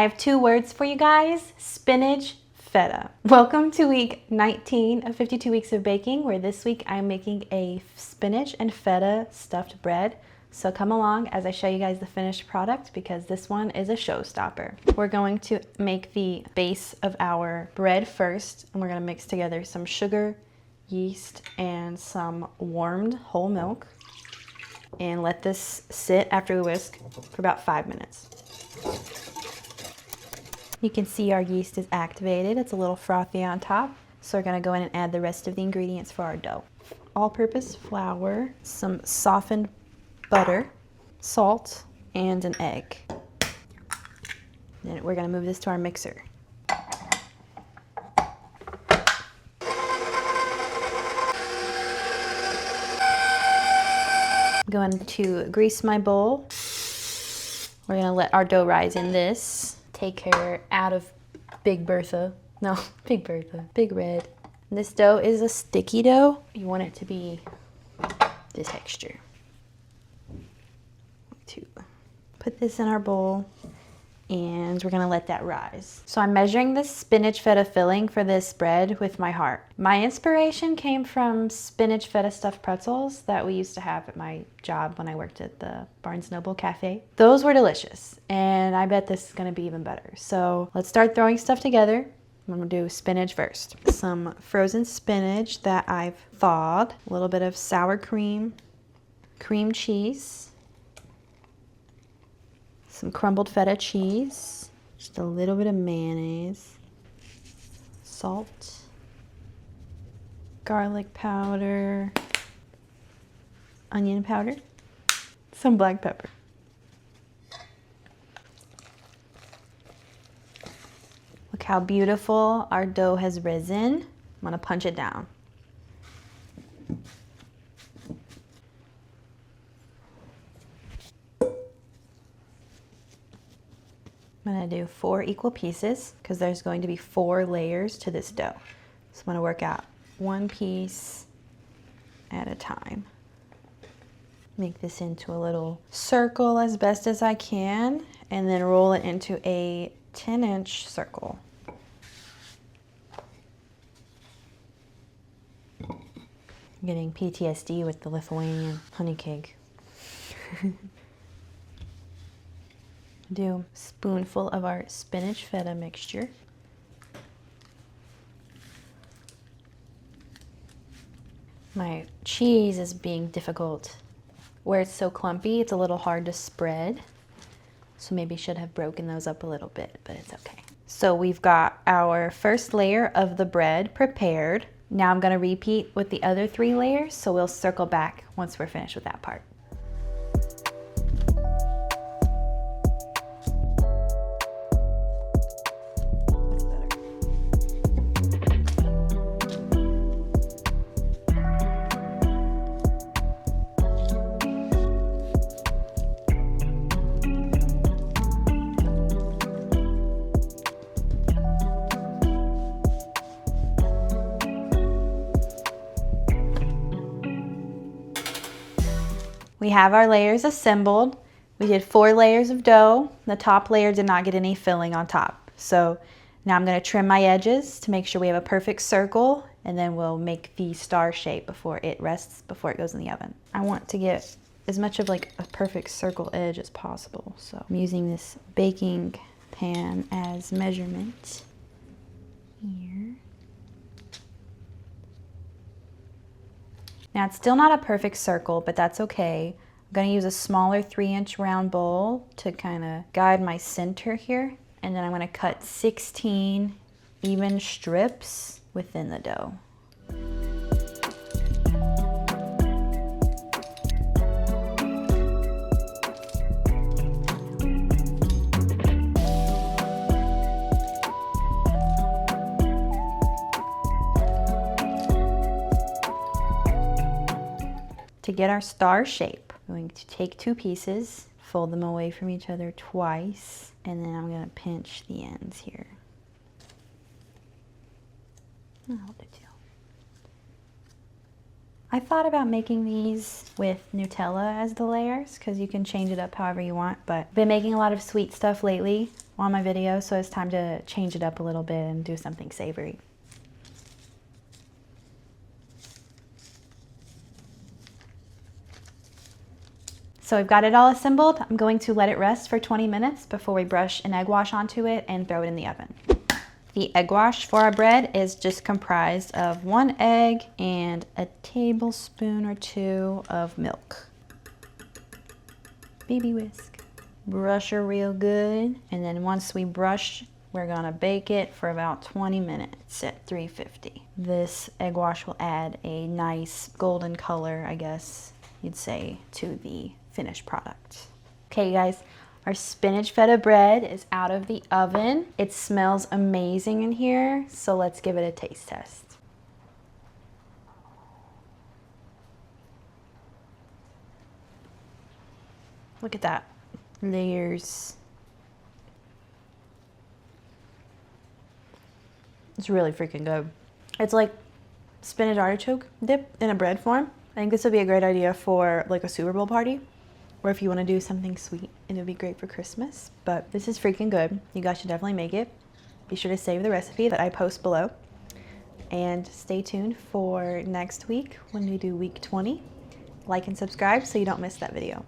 I have 2 words for you guys: spinach feta. Welcome to week 19 of 52 weeks of baking, where this week I'm making a spinach and feta stuffed bread. So come along as I show you guys the finished product, because this one is a showstopper. We're going to make the base of our bread first, and we're going to mix together some sugar, yeast, and some warmed whole milk, and let this sit after we whisk for about 5 minutes. You can see our yeast is activated. It's a little frothy on top. So we're going to go in and add the rest of the ingredients for our dough. All-purpose flour, some softened butter, salt, and an egg. Then we're going to move this to our mixer. I'm going to grease my bowl. We're going to let our dough rise in this. Take her out of Big Bertha. No, Big Bertha. Big Red. This dough is a sticky dough. You want it to be this texture. To put this in our bowl, and we're gonna let that rise. So I'm measuring this spinach feta filling for this bread with my heart. My inspiration came from spinach feta stuffed pretzels that we used to have at my job when I worked at the Barnes Noble Cafe. Those were delicious, and I bet this is gonna be even better. So let's start throwing stuff together. I'm gonna do spinach first. Some frozen spinach that I've thawed, a little bit of sour cream, cream cheese, some crumbled feta cheese, just a little bit of mayonnaise, salt, garlic powder, onion powder, some black pepper. Look how beautiful our dough has risen. I'm gonna punch it down. I'm gonna do 4 equal pieces because there's going to be 4 layers to this dough. So I'm gonna work out 1 piece at a time. Make this into a little circle as best as I can, and then roll it into a 10-inch circle. I'm getting PTSD with the Lithuanian honey cake. Do a spoonful of our spinach feta mixture. My cheese is being difficult. Where it's so clumpy, it's a little hard to spread. So maybe should have broken those up a little bit, but it's okay. So we've got our first layer of the bread prepared. Now I'm gonna repeat with the other 3 layers, so we'll circle back once we're finished with that part. We have our layers assembled. We did 4 layers of dough. The top layer did not get any filling on top. So now I'm going to trim my edges to make sure we have a perfect circle, and then we'll make the star shape before it rests, before it goes in the oven. I want to get as much of like a perfect circle edge as possible. So I'm using this baking pan as measurement here. Now it's still not a perfect circle, but that's okay. I'm gonna use a smaller 3-inch round bowl to kind of guide my center here. And then I'm gonna cut 16 even strips within the dough. To get our star shape, I'm going to take 2 pieces, fold them away from each other twice, and then I'm going to pinch the ends here. I'll do 2. I thought about making these with Nutella as the layers because you can change it up however you want, but I've been making a lot of sweet stuff lately on my videos, so it's time to change it up a little bit and do something savory. So we've got it all assembled. I'm going to let it rest for 20 minutes before we brush an egg wash onto it and throw it in the oven. The egg wash for our bread is just comprised of 1 egg and a tablespoon or 2 of milk. Baby whisk. Brush her real good, and then once we brush, we're gonna bake it for about 20 minutes at 350. This egg wash will add a nice golden color, I guess you'd say, to the finished product. Okay guys, our spinach feta bread is out of the oven. It smells amazing in here, so let's give it a taste test. Look at that, layers. It's really freaking good. It's like spinach artichoke dip in a bread form. I think this would be a great idea for like a Super Bowl party, or if you want to do something sweet, and it would be great for Christmas. But this is freaking good. You guys should definitely make it. Be sure to save the recipe that I post below. And stay tuned for next week when we do week 20. Like and subscribe so you don't miss that video.